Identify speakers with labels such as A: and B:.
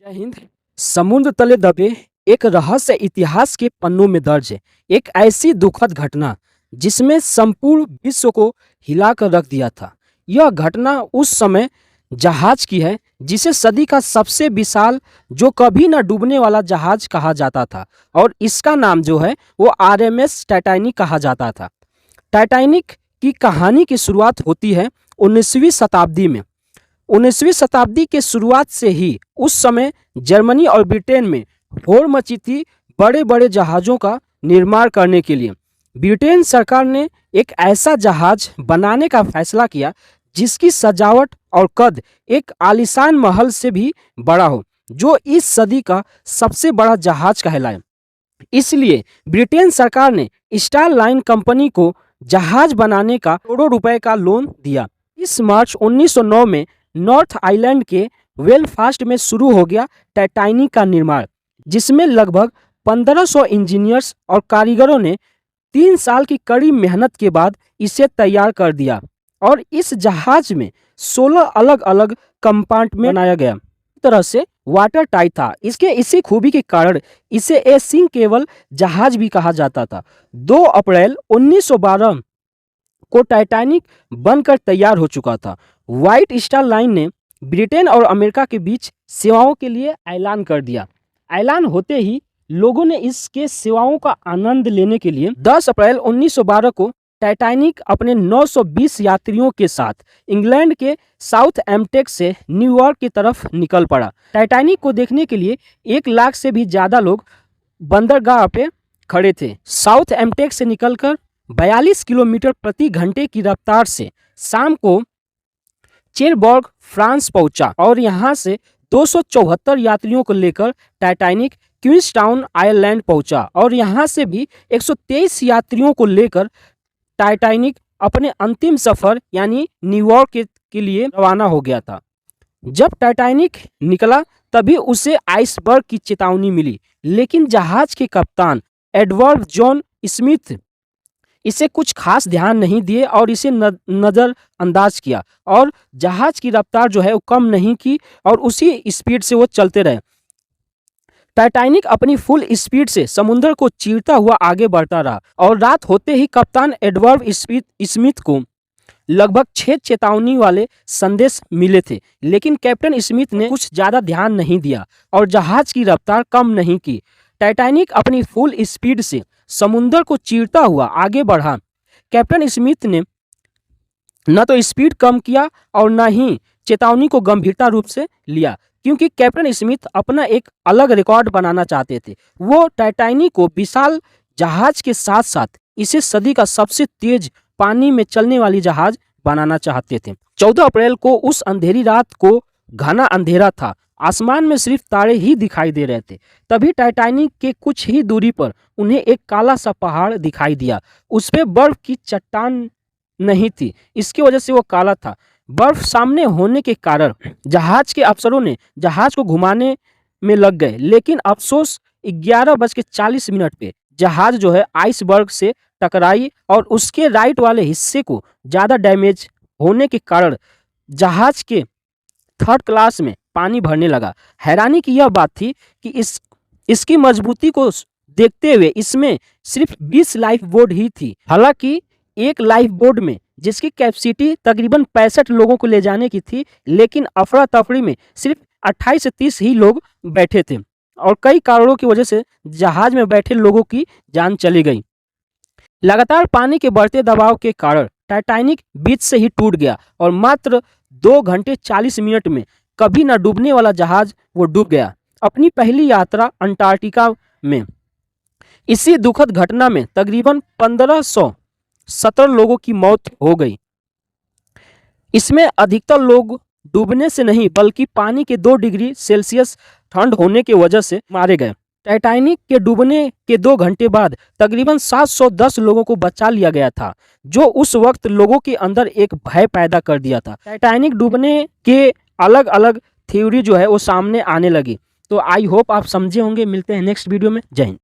A: जय हिंद। समुद्र तले दबे एक रहस्य इतिहास के पन्नों में दर्ज है। एक ऐसी दुखद घटना जिसमें संपूर्ण विश्व को हिलाकर रख दिया था। यह घटना उस समय जहाज की है जिसे सदी का सबसे विशाल जो कभी न डूबने वाला जहाज कहा जाता था, और इसका नाम जो है वो आरएमएस टाइटैनिक कहा जाता था। टाइटैनिक की कहानी की शुरुआत होती है 19वीं शताब्दी में। 19वीं शताब्दी के शुरुआत से ही उस समय जर्मनी और ब्रिटेन में होड़ मची थी बड़े बड़े जहाज़ों का निर्माण करने के लिए। ब्रिटेन सरकार ने एक ऐसा जहाज बनाने का फैसला किया जिसकी सजावट और कद एक आलीशान महल से भी बड़ा हो, जो इस सदी का सबसे बड़ा जहाज कहलाए। इसलिए ब्रिटेन सरकार ने स्टार लाइन कंपनी को जहाज बनाने का करोड़ों रुपए का लोन दिया। इस मार्च 1909 में नॉर्थ आइलैंड के वेलफास्ट में शुरू हो गया टाइटैनिक का निर्माण, जिसमें लगभग 1500 इंजीनियर्स और कारीगरों ने 3 साल की कड़ी मेहनत के बाद इसे तैयार कर दिया। और इस जहाज में 16 अलग अलग कंपार्टमेंट बनाया गया, तरह से वाटर टाइट था। इसके इसी खूबी के कारण इसे ए सिंक केबल जहाज भी कहा जाता था। 2 अप्रैल 1912 को टाइटैनिक बनकर तैयार हो चुका था। व्हाइट स्टार लाइन ने ब्रिटेन और अमेरिका के बीच सेवाओं के लिए ऐलान कर दिया। ऐलान होते ही लोगों ने इसके सेवाओं का आनंद लेने के लिए 10 अप्रैल 1912 को टाइटैनिक अपने 920 यात्रियों के साथ इंग्लैंड के साउथ एम्पटेक से न्यूयॉर्क की तरफ निकल पड़ा। टाइटैनिक को देखने के लिए 1 लाख से भी ज़्यादा लोग बंदरगाह पे खड़े थे। साउथ एम्पटेक से निकलकर 42 किलोमीटर प्रति घंटे की रफ्तार से शाम को चेरबर्ग फ्रांस पहुंचा, और यहां से 274 यात्रियों को लेकर टाइटैनिक क्वींसटाउन आयरलैंड पहुंचा, और यहां से भी 123 यात्रियों को लेकर टाइटैनिक अपने अंतिम सफर यानी न्यूयॉर्क के लिए रवाना हो गया था। जब टाइटैनिक निकला तभी उसे आइसबर्ग की चेतावनी मिली, लेकिन जहाज के कप्तान एडवर्ड जॉन स्मिथ इसे कुछ खास ध्यान नहीं दिए और इसे नज़रअंदाज किया, और जहाज की रफ्तार जो है वो कम नहीं की और उसी स्पीड से वो चलते रहे। टाइटैनिक अपनी फुल स्पीड से समुद्र को चीरता हुआ आगे बढ़ता रहा, और रात होते ही कप्तान एडवर्ड स्मिथ को लगभग 6 चेतावनी वाले संदेश मिले थे, लेकिन कैप्टन स्मिथ ने कुछ ज़्यादा ध्यान नहीं दिया और जहाज की रफ्तार कम नहीं की। टाइटैनिक अपनी फुल स्पीड से समुद्र को चीरता हुआ आगे बढ़ा। कैप्टन स्मिथ ने न तो स्पीड कम किया और न ही चेतावनी को गंभीरता रूप से लिया, क्योंकि कैप्टन स्मिथ अपना एक अलग रिकॉर्ड बनाना चाहते थे। वो टाइटैनिक को विशाल जहाज के साथ साथ इसे सदी का सबसे तेज पानी में चलने वाली जहाज बनाना चाहते थे। 14 अप्रैल को उस अंधेरी रात को घना अंधेरा था, आसमान में सिर्फ तारे ही दिखाई दे रहे थे। तभी टाइटैनिक के कुछ ही दूरी पर उन्हें एक काला सा पहाड़ दिखाई दिया। उस पे बर्फ की चट्टान नहीं थी, इसकी वजह से वो काला था। बर्फ सामने होने के कारण जहाज के अफसरों ने जहाज को घुमाने में लग गए, लेकिन अफसोस 11:40 पे जहाज जो है आइसबर्ग से टकराई और उसके राइट वाले हिस्से को ज़्यादा डैमेज होने के कारण जहाज के 3rd क्लास में पानी भरने लगा। हैरानी की यह बात थी कि इसकी मजबूती को देखते हुए इसमें सिर्फ 20 लाइफ बोट ही थी। हालांकि एक लाइफ बोट में जिसकी कैपेसिटी तकरीबन 65 लोगों को ले जाने की थी, लेकिन अफरा तफरी में सिर्फ 28 से 30 ही लोग बैठे थे, और कई कारणों की वजह से जहाज में बैठे लोगों की जान चली गई। लगातार पानी के बढ़ते दबाव के कारण टाइटैनिक बीच से ही टूट गया, और मात्र 2 घंटे 40 मिनट में कभी न डूबने वाला जहाज वो डूब गया। अपनी पहली यात्रा अंटार्कटिका में इसी दुखद घटना में तकरीबन 1517 लोगों की मौत हो गई। इसमें अधिकतर लोग डूबने से नहीं बल्कि पानी के 2 डिग्री सेल्सियस ठंड होने की वजह से मारे गए। टाइटैनिक के डूबने के 2 घंटे बाद तकरीबन 710 लोगों को बचा लिया गया था, जो उस वक्त लोगों के अंदर एक भय पैदा कर दिया था। टाइटैनिक डूबने के अलग अलग थ्योरी जो है वो सामने आने लगी। तो आई होप आप समझे होंगे। मिलते हैं नेक्स्ट वीडियो में। जय हिंद।